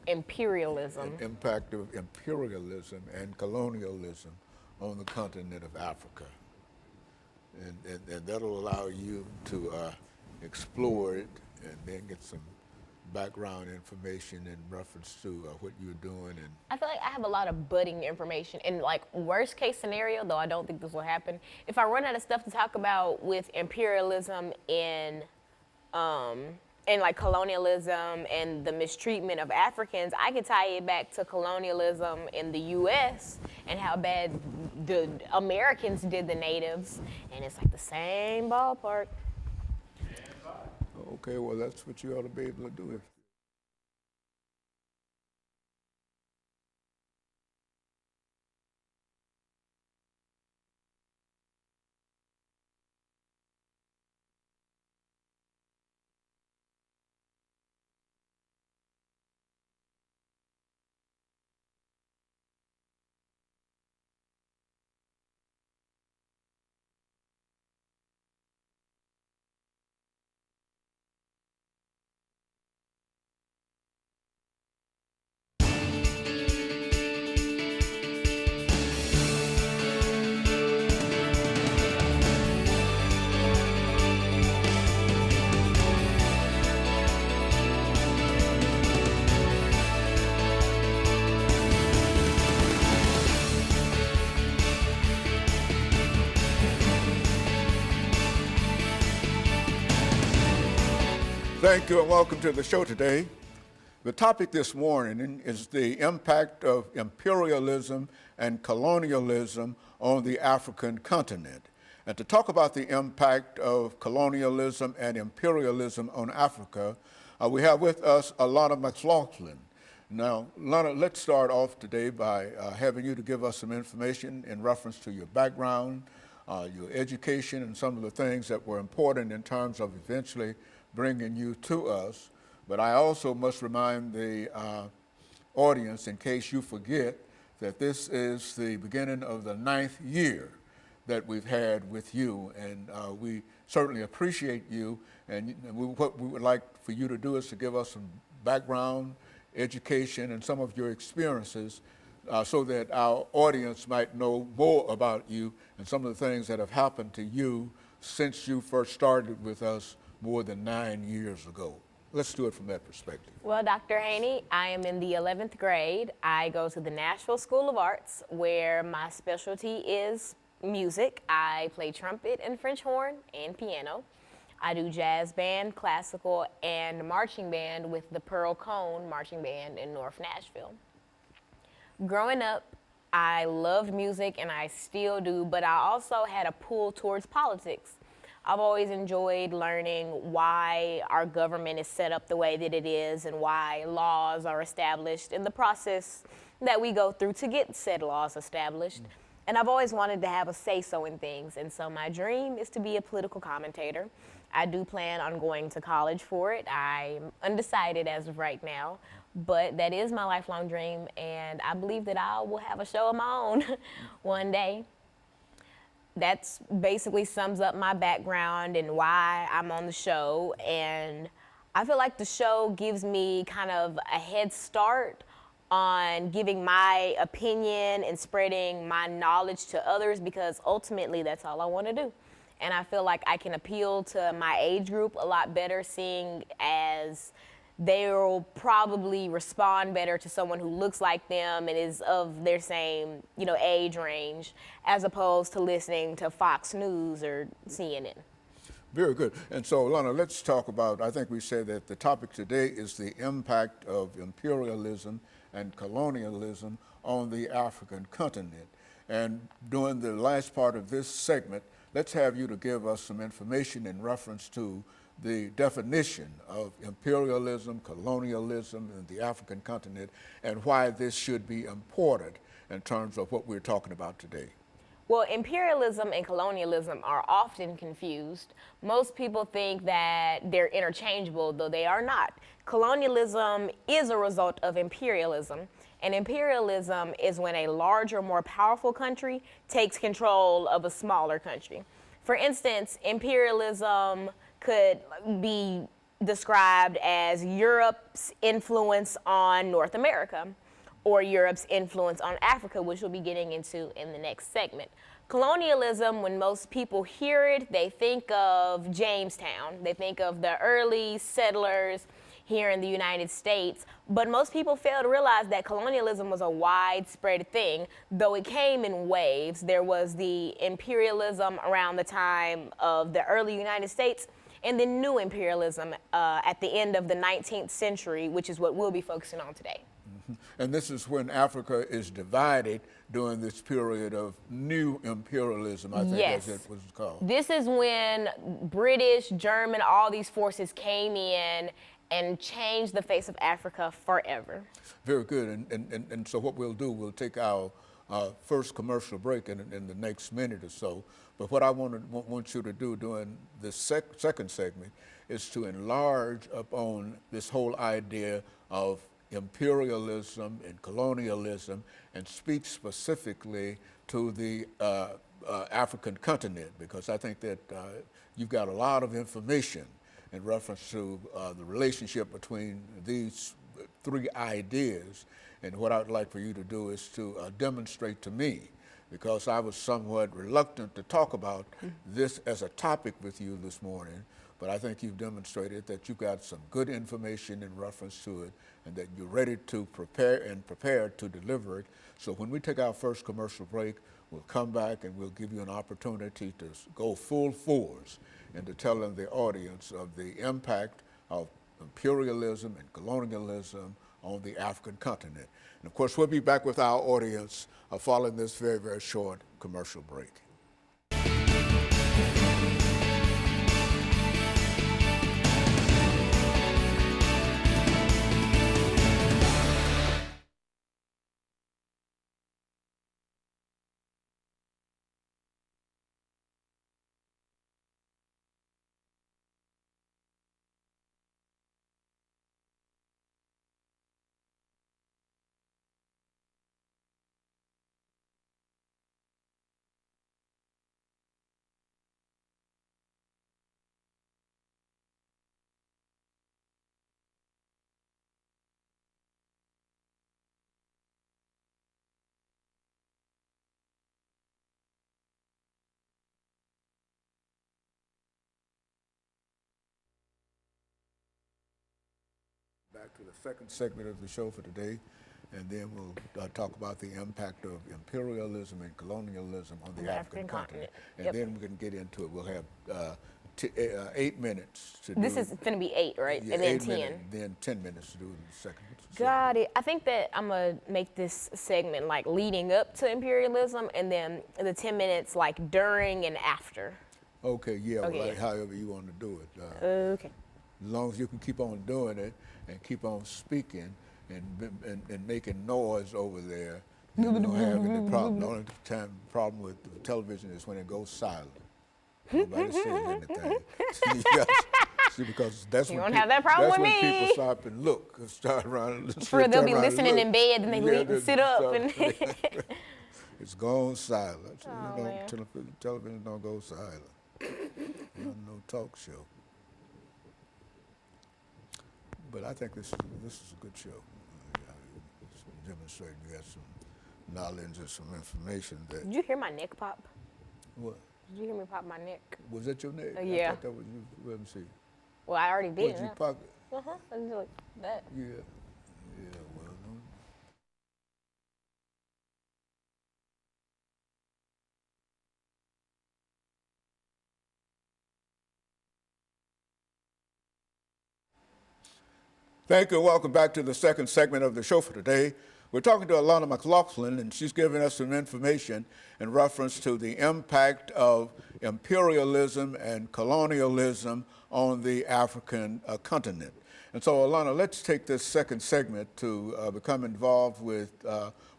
imperialism. Impact of imperialism and colonialism on the continent of Africa. And that'll allow you to explore it and then get some background information in reference to what you're doing. And I feel like I have a lot of budding information. And like worst case scenario, though I don't think this will happen, if I run out of stuff to talk about with imperialism um, and like colonialism and the mistreatment of Africans, I could tie it back to colonialism in the U.S. and how bad the Americans did the natives, and it's like the same ballpark. okay, well, that's what you ought to be able to do. Thank you and welcome to the show today. The topic this morning is the impact of imperialism and colonialism on the African continent. And to talk about the impact of colonialism and imperialism on Africa, we have with us Alana McLaughlin. Now, Lana, let's start off today by having you to give us some information in reference to your background, your education, and some of the things that were important in terms of eventually bringing you to us. But I also must remind the audience, in case you forget, that this is the beginning of the 9th year that we've had with you, and we certainly appreciate you. And what we would like for you to do is to give us some background, education, and some of your experiences so that our audience might know more about you and some of the things that have happened to you since you first started with us more than 9 years ago. Let's do it from that perspective. Well, Dr. Haney, I am in the 11th grade. I go to the Nashville School of Arts, where my specialty is music. I play trumpet and French horn and piano. I do jazz band, classical, and marching band with the Pearl Cone Marching Band in North Nashville. Growing up, I loved music, and I still do, but I also had a pull towards politics. I've always enjoyed learning why our government is set up the way that it is and why laws are established in the process that we go through to get said laws established. And I've always wanted to have a say-so in things, and so my dream is to be a political commentator. I do plan on going to college for it. I'm undecided as of right now, but that is my lifelong dream, and I believe that I will have a show of my own one day. That's basically sums up my background and why I'm on the show. And I feel like the show gives me kind of a head start on giving my opinion and spreading my knowledge to others, because ultimately that's all I want to do. And I feel like I can appeal to my age group a lot better, seeing as they'll probably respond better to someone who looks like them and is of their same, age range, as opposed to listening to Fox News or CNN. Very good. And so, Lana, let's talk about, I think we said that the topic today is the impact of imperialism and colonialism on the African continent. And during the last part of this segment, let's have you to give us some information in reference to the definition of imperialism, colonialism in the African continent, and why this should be important in terms of what we're talking about today. Well, imperialism and colonialism are often confused. Most people think that they're interchangeable, though they are not. Colonialism is a result of imperialism, and imperialism is when a larger, more powerful country takes control of a smaller country. For instance, imperialism could be described as Europe's influence on North America, or Europe's influence on Africa, which we'll be getting into in the next segment. Colonialism, when most people hear it, they think of Jamestown. They think of the early settlers here in the United States, but most people fail to realize that colonialism was a widespread thing, though it came in waves. There was the imperialism around the time of the early United States, and then new imperialism at the end of the 19th century, which is what we'll be focusing on today. And this is when Africa is divided during this period of new imperialism, I think Yes. as it was called. This is when British, German, all these forces came in and changed the face of Africa forever. Very good. And so what we'll do, we'll take our first commercial break in the next minute or so. But what I want you to do during this second segment is to enlarge upon this whole idea of imperialism and colonialism and speak specifically to the African continent, because I think that you've got a lot of information in reference to the relationship between these three ideas. And what I'd like for you to do is to demonstrate to me, because I was somewhat reluctant to talk about this as a topic with you this morning, but I think you've demonstrated that you've got some good information in reference to it and that you're ready to prepare to deliver it. So when we take our first commercial break, we'll come back and we'll give you an opportunity to go full force into telling the audience of the impact of imperialism and colonialism on the African continent. And of course, we'll be back with our audience following this very, very short commercial break. Back to the second segment of the show for today, and then we'll talk about the impact of imperialism and colonialism on the African continent. And then we can get into it. We'll have 8 minutes to do. This is going to be 8, right? Yeah, and then 8 10. minutes, then 10 minutes to do the second. Got it. I think that I'm going to make this segment like leading up to imperialism, and then the 10 minutes like during and after. Okay, yeah, Okay. well, like, however you want to do it. Okay. As long as you can keep on doing it and keep on speaking and making noise over there, you don't have any problem. The only problem with the television is when it goes silent. Nobody says anything. See, because that's You when don't have that problem that's with when me. people stop and look, start around. For they'll be listening in look. bed, and they sit up stop. and. It's gone silent. Oh, You know, man. television don't go silent. No talk show. But I think this is a good show. It's demonstrating you got some knowledge and some information that. Did you hear my neck pop? What? Did you hear me pop my neck? Was that your neck? Yeah. I thought that was you. Let me see. Well, I already did. What, you pocket? I just like that. Yeah. Yeah, well, no. Thank you. Welcome back to the second segment of the show for today. We're talking to Alana McLaughlin, and she's giving us some information in reference to the impact of imperialism and colonialism on the African continent. And so, Alana, let's take this second segment to become involved with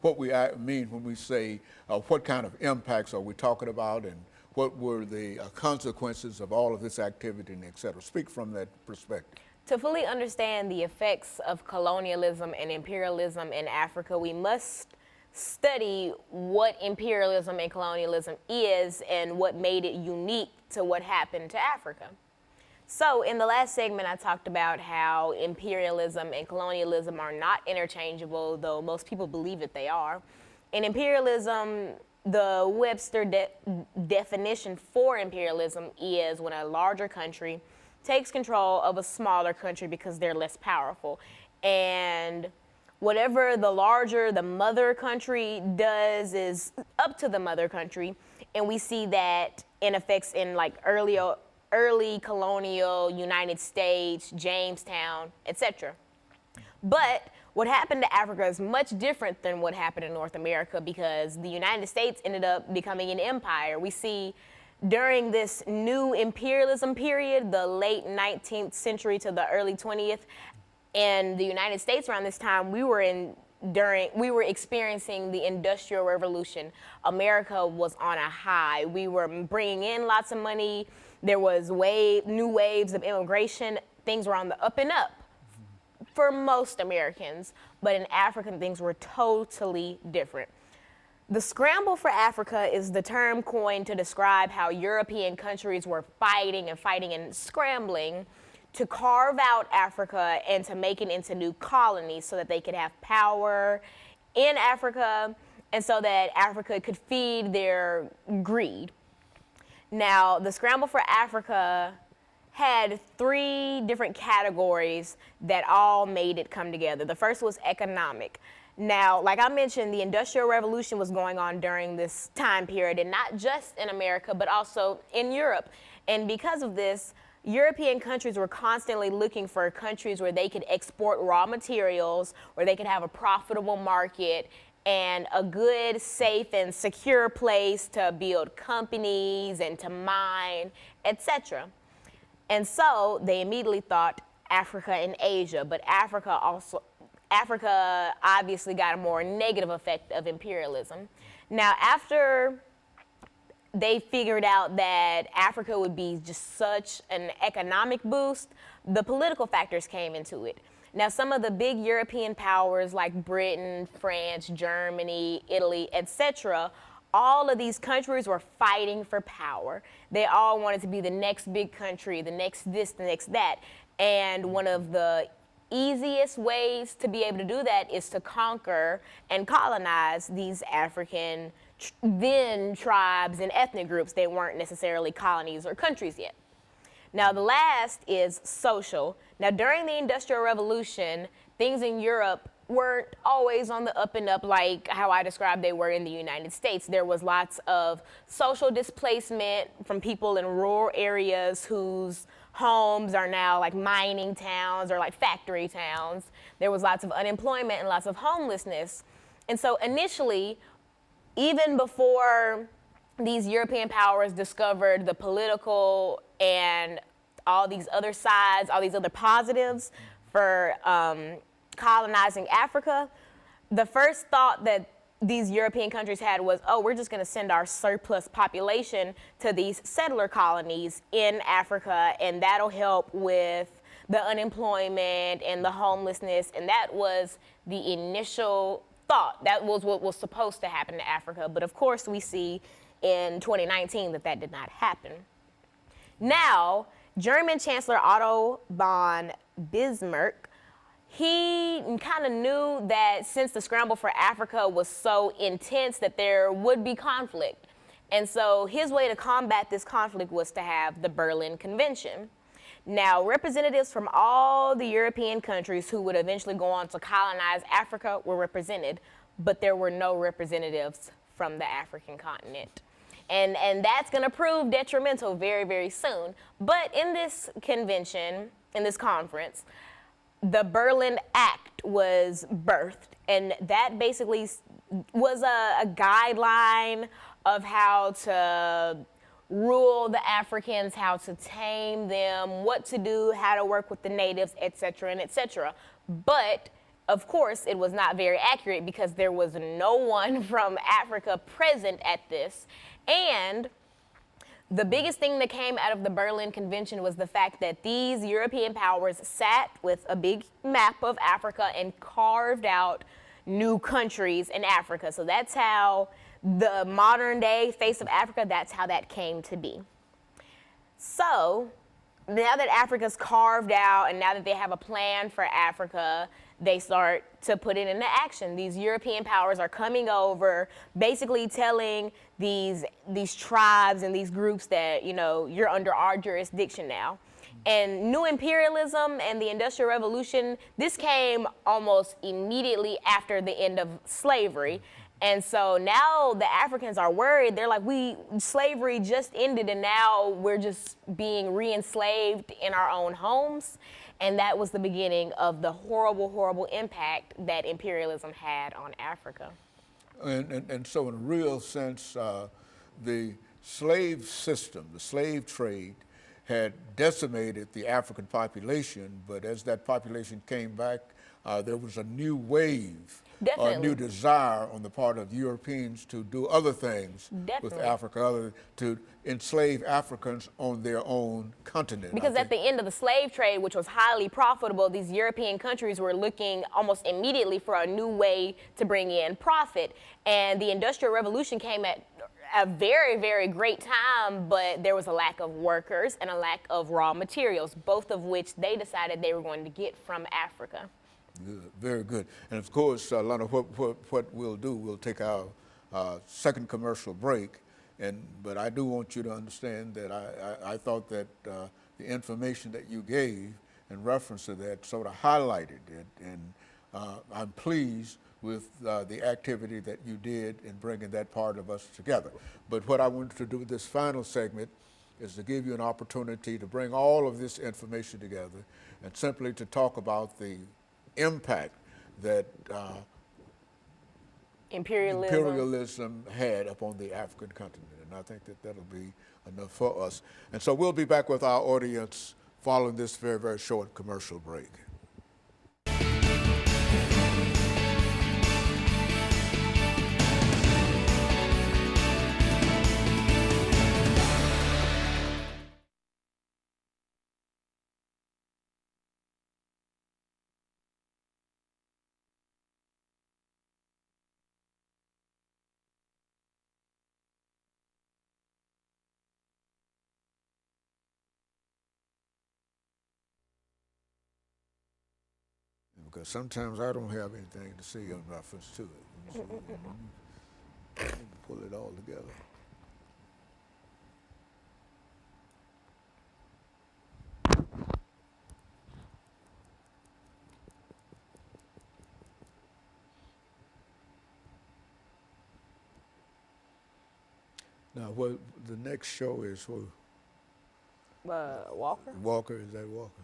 what we mean when we say what kind of impacts are we talking about and what were the consequences of all of this activity and et cetera. Speak from that perspective. To fully understand the effects of colonialism and imperialism in Africa, we must study what imperialism and colonialism is and what made it unique to what happened to Africa. So in the last segment, I talked about how imperialism and colonialism are not interchangeable, though most people believe that they are. In imperialism, the Webster definition for imperialism is when a larger country takes control of a smaller country because they're less powerful. And whatever the larger the mother country does is up to the mother country. And we see that in effects in like early colonial United States, Jamestown, etc. But what happened to Africa is much different than what happened in North America, because the United States ended up becoming an empire. We see during this new imperialism period, the late 19th century to the early 20th, in the United States around this time, we were experiencing the Industrial Revolution. America was on a high. We were bringing in lots of money. There was new waves of immigration. Things were on the up and up for most Americans, but in Africa, things were totally different. The scramble for Africa is the term coined to describe how European countries were fighting and scrambling to carve out Africa and to make it into new colonies so that they could have power in Africa and so that Africa could feed their greed. Now, the scramble for Africa had three different categories that all made it come together. The first was economic. Now, like I mentioned, the Industrial Revolution was going on during this time period, and not just in America, but also in Europe. And because of this, European countries were constantly looking for countries where they could export raw materials, where they could have a profitable market, and a good, safe, and secure place to build companies and to mine, etc. And so they immediately thought Africa and Asia, but Africa obviously got a more negative effect of imperialism. Now, after they figured out that Africa would be just such an economic boost, the political factors came into it. Now, some of the big European powers like Britain, France, Germany, Italy, etc., all of these countries were fighting for power. They all wanted to be the next big country, the next this, the next that. And one of the easiest ways to be able to do that is to conquer and colonize these African then tribes and ethnic groups. They weren't necessarily colonies or countries yet. Now, the last is social. Now, during the Industrial Revolution, things in Europe weren't always on the up and up like how I described they were in the United States. There was lots of social displacement from people in rural areas whose homes are now like mining towns or like factory towns. There was lots of unemployment and lots of homelessness. And so initially, even before these European powers discovered the political and all these other sides, all these other positives for colonizing Africa, the first thought that these European countries had was, oh, we're just going to send our surplus population to these settler colonies in Africa, and that'll help with the unemployment and the homelessness. And that was the initial thought. That was what was supposed to happen to Africa. But of course, we see in 2019 that did not happen. Now, German Chancellor Otto von Bismarck, he kind of knew that since the scramble for Africa was so intense that there would be conflict. And so his way to combat this conflict was to have the Berlin Convention. Now, representatives from all the European countries who would eventually go on to colonize Africa were represented, but there were no representatives from the African continent. And that's going to prove detrimental very, very soon. But in this convention, in this conference, the Berlin Act was birthed, and that basically was a guideline of how to rule the Africans, how to tame them, what to do, how to work with the natives, etc., and etc. But of course, it was not very accurate because there was no one from Africa present at this. And the biggest thing that came out of the Berlin Convention was the fact that these European powers sat with a big map of Africa and carved out new countries in Africa. So that's how the modern day face of Africa, that's how that came to be. So now that Africa's carved out and now that they have a plan for Africa, they start to put it into action. These European powers are coming over, basically telling these tribes and these groups that, you're under our jurisdiction now. And new imperialism and the Industrial Revolution, this came almost immediately after the end of slavery. And so now the Africans are worried. They're like, slavery just ended and now we're just being re-enslaved in our own homes. And that was the beginning of the horrible, horrible impact that imperialism had on Africa. And so in a real sense, the slave system, the slave trade, had decimated the African population, but as that population came back, there was a new wave, a new desire on the part of Europeans to do other things with Africa, to enslave Africans on their own continent. Because at the end of the slave trade, which was highly profitable, these European countries were looking almost immediately for a new way to bring in profit. And the Industrial Revolution came at a very, very great time, but there was a lack of workers and a lack of raw materials, both of which they decided they were going to get from Africa. Good, very good. And of course, Lana, what we'll do, we'll take our second commercial break, but I do want you to understand that I thought that the information that you gave in reference to that sort of highlighted it, and I'm pleased with the activity that you did in bringing that part of us together. But what I wanted to do with this final segment is to give you an opportunity to bring all of this information together and simply to talk about the impact that imperialism had upon the African continent. And I think that that'll be enough for us. And so we'll be back with our audience following this very, very short commercial break. Because sometimes I don't have anything to say in reference to it. So, let me pull it all together. Now, what the next show is? Who? Walker? Walker, is that Walker?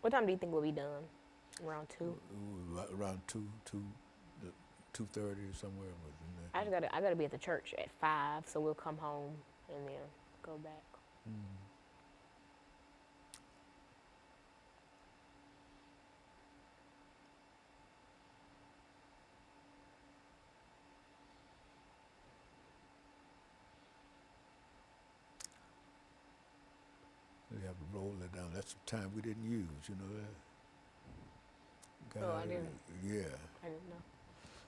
What time do you think we'll be done? Around 2? Around 2:30 somewhere. I gotta be at the church at 5, so we'll come home and then go back. We have to roll it down. That's the time we didn't use, you know that? I didn't. Yeah. I didn't know.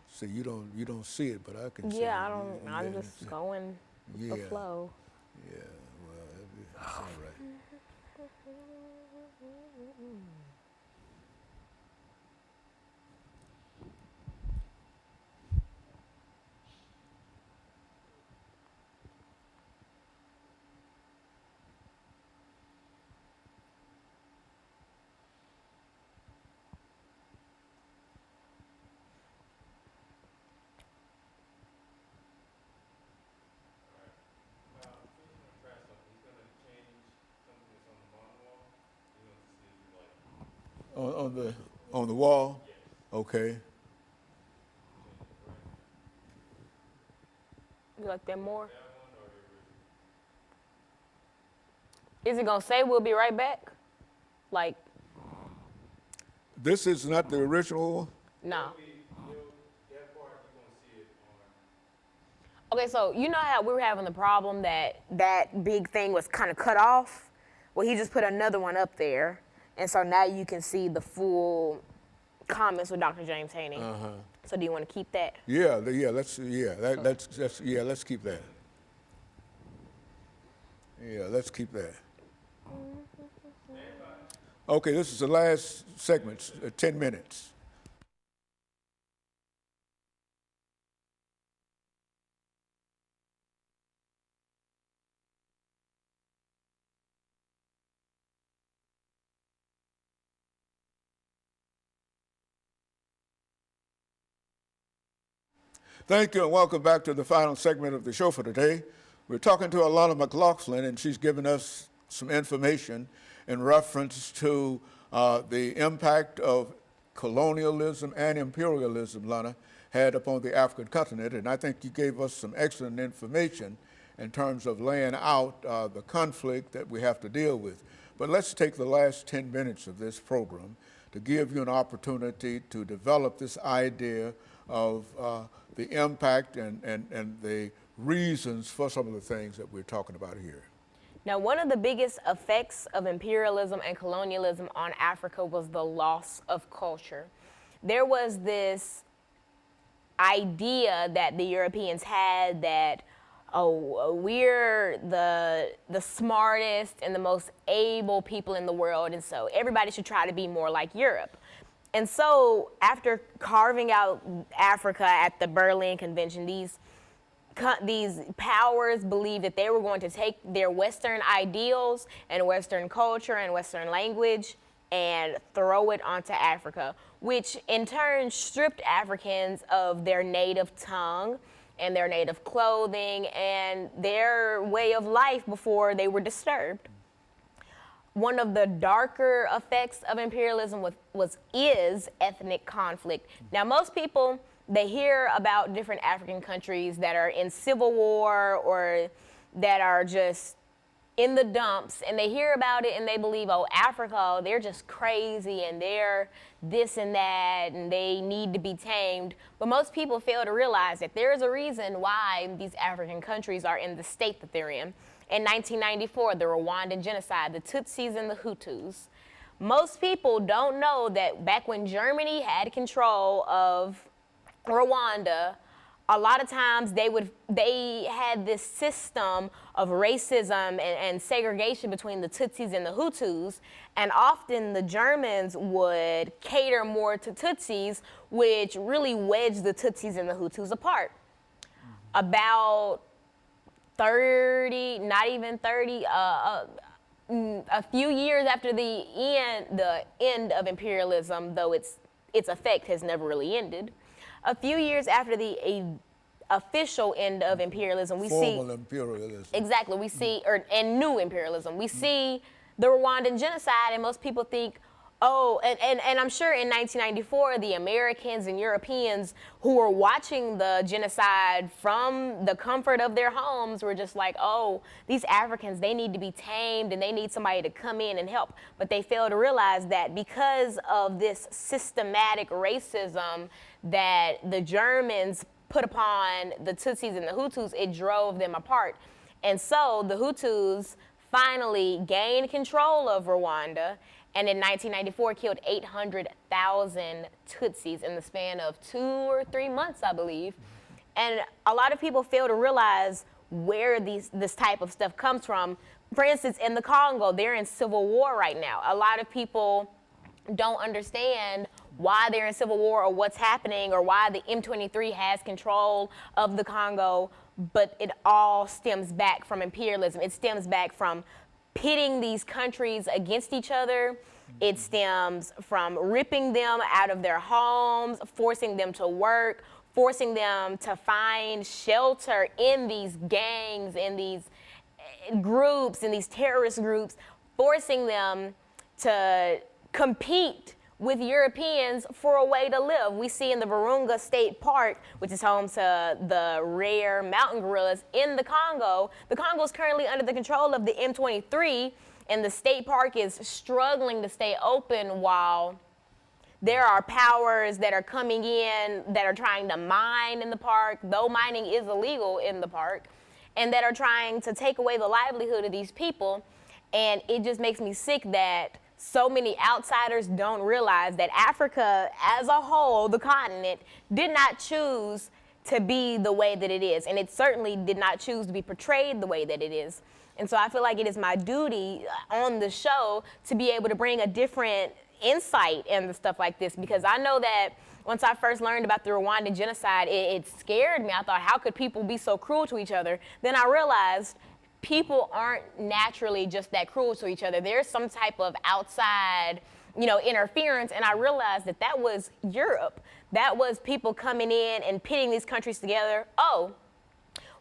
So you don't see it, but I can see it. Yeah, I don't. I'm just going the flow. Yeah, well, it's all right. On the wall? Yes. Okay. You like that more? Is it gonna say we'll be right back? Like, this is not the original? No. Okay, so you know how we were having the problem that big thing was kind of cut off? Well, he just put another one up there. And so now you can see the full comments with Dr. James Haney. So do you want to keep that? Let's keep that. Yeah, let's keep that. Okay, this is the last segment, 10 minutes. Thank you and welcome back to the final segment of the show for today. We're talking to Alana McLaughlin, and she's given us some information in reference to the impact of colonialism and imperialism, Lana, had upon the African continent. And I think you gave us some excellent information in terms of laying out the conflict that we have to deal with. But let's take the last 10 minutes of this program to give you an opportunity to develop this idea of the impact and the reasons for some of the things that we're talking about here. Now, one of the biggest effects of imperialism and colonialism on Africa was the loss of culture. There was this idea that the Europeans had that, oh, we're the smartest and the most able people in the world, and so everybody should try to be more like Europe. And so after carving out Africa at the Berlin Convention, these powers believed that they were going to take their Western ideals and Western culture and Western language and throw it onto Africa, which in turn stripped Africans of their native tongue and their native clothing and their way of life before they were disturbed. One of the darker effects of imperialism is ethnic conflict. Now, most people, they hear about different African countries that are in civil war or that are just in the dumps, and they hear about it and they believe, oh, Africa, they're just crazy and they're this and that and they need to be tamed. But most people fail to realize that there is a reason why these African countries are in the state that they're in. In 1994, the Rwandan genocide, the Tutsis and the Hutus. Most people don't know that back when Germany had control of Rwanda, a lot of times they had this system of racism and segregation between the Tutsis and the Hutus, and often the Germans would cater more to Tutsis, which really wedged the Tutsis and the Hutus apart. About 30, not even 30, a few years after the end of imperialism, though its effect has never really ended. A few years after the official end of imperialism, we see formal imperialism. Exactly, we see and new imperialism. We see the Rwandan genocide, and most people think, oh, and I'm sure in 1994, the Americans and Europeans who were watching the genocide from the comfort of their homes were just like, oh, these Africans, they need to be tamed and they need somebody to come in and help. But they fail to realize that because of this systematic racism that the Germans put upon the Tutsis and the Hutus, it drove them apart. And so the Hutus finally gained control of Rwanda, and in 1994 killed 800,000 Tutsis in the span of 2 or 3 months, I believe. And a lot of people fail to realize where this type of stuff comes from. For instance, in the Congo, they're in civil war right now. A lot of people don't understand why they're in civil war or what's happening or why the M23 has control of the Congo, but it all stems back from imperialism. It stems back from pitting these countries against each other. It stems from ripping them out of their homes, forcing them to work, forcing them to find shelter in these gangs, in these groups, in these terrorist groups, forcing them to compete with Europeans for a way to live. We see in the Virunga State Park, which is home to the rare mountain gorillas in the Congo is currently under the control of the M23, and the state park is struggling to stay open while there are powers that are coming in that are trying to mine in the park, though mining is illegal in the park, and that are trying to take away the livelihood of these people. And it just makes me sick that so many outsiders don't realize that Africa as a whole, the continent, did not choose to be the way that it is. And it certainly did not choose to be portrayed the way that it is. And so I feel like it is my duty on the show to be able to bring a different insight into stuff like this, because I know that once I first learned about the Rwandan genocide, it scared me. I thought, how could people be so cruel to each other? Then I realized people aren't naturally just that cruel to each other. There's some type of outside, interference, and I realized that that was Europe. That was people coming in and pitting these countries together. Oh,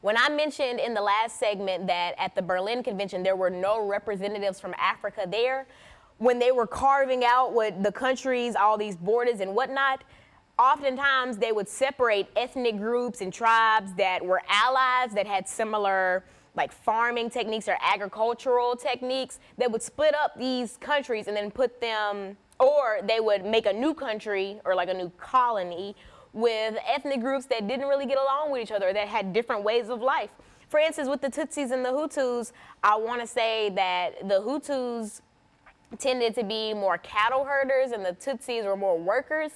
when I mentioned in the last segment that at the Berlin Convention there were no representatives from Africa there, when they were carving out what the countries, all these borders and whatnot, oftentimes they would separate ethnic groups and tribes that were allies, that had similar like farming techniques or agricultural techniques. They would split up these countries and then put them, or they would make a new country or like a new colony with ethnic groups that didn't really get along with each other, that had different ways of life. For instance, with the Tutsis and the Hutus, I want to say that the Hutus tended to be more cattle herders and the Tutsis were more workers.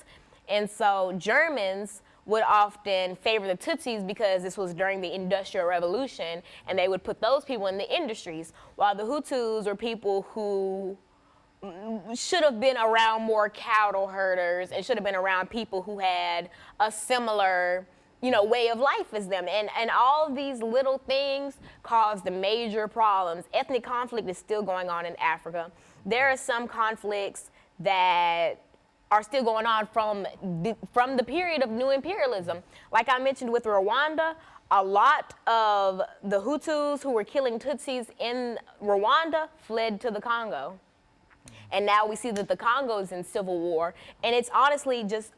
And so Germans would often favor the Tutsis because this was during the Industrial Revolution, and they would put those people in the industries, while the Hutus were people who should have been around more cattle herders and should have been around people who had a similar way of life as them. And all of these little things caused the major problems. Ethnic conflict is still going on in Africa. There are some conflicts that are still going on from the period of new imperialism. Like I mentioned with Rwanda, a lot of the Hutus who were killing Tutsis in Rwanda fled to the Congo. And now we see that the Congo is in civil war. And it's honestly just,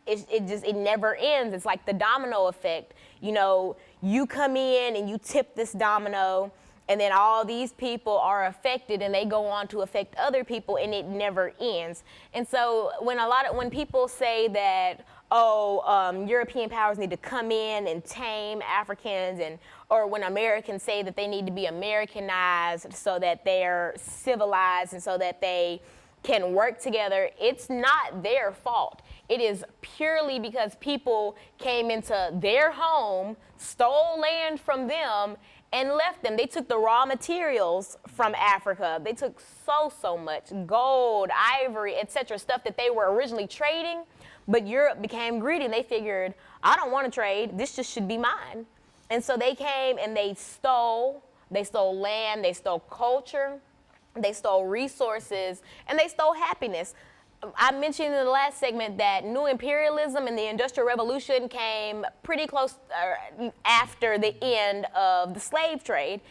it never ends. It's like the domino effect. You come in and you tip this domino, and then all these people are affected and they go on to affect other people, and it never ends. And so when people say that, European powers need to come in and tame Africans, or when Americans say that they need to be Americanized so that they're civilized and so that they can work together, it's not their fault. It is purely because people came into their home, stole land from them, and left them. They took the raw materials from Africa. They took so much gold, ivory, etc., stuff that they were originally trading, but Europe became greedy and they figured, I don't want to trade, this just should be mine. And so they came and they stole land, they stole culture, they stole resources, and they stole happiness. I mentioned in the last segment that new imperialism and the Industrial Revolution came pretty close after the end of the slave trade.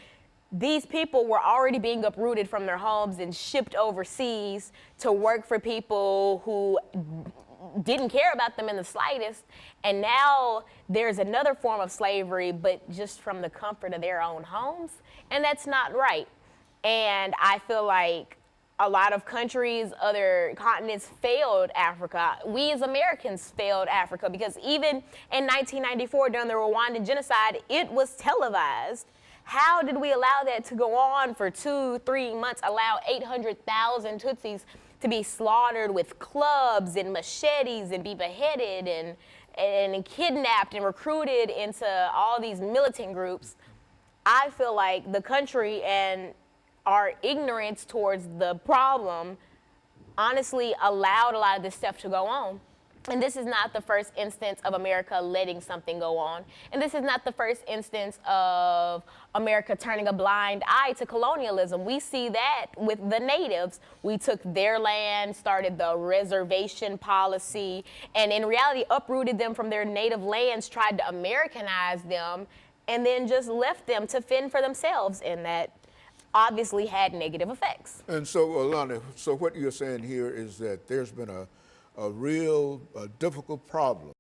These people were already being uprooted from their homes and shipped overseas to work for people who didn't care about them in the slightest. And now there's another form of slavery, but just from the comfort of their own homes. And that's not right. And I feel like a lot of countries, other continents failed Africa. We as Americans failed Africa, because even in 1994 during the Rwandan genocide, it was televised. How did we allow that to go on for 2-3 months, allow 800,000 Tutsis to be slaughtered with clubs and machetes and be beheaded and kidnapped and recruited into all these militant groups? I feel like the country and our ignorance towards the problem honestly allowed a lot of this stuff to go on. And this is not the first instance of America letting something go on. And this is not the first instance of America turning a blind eye to colonialism. We see that with the natives. We took their land, started the reservation policy, and in reality uprooted them from their native lands, tried to Americanize them, and then just left them to fend for themselves. And that obviously had negative effects. And so, Alana, so what you're saying here is that there's been a real difficult problem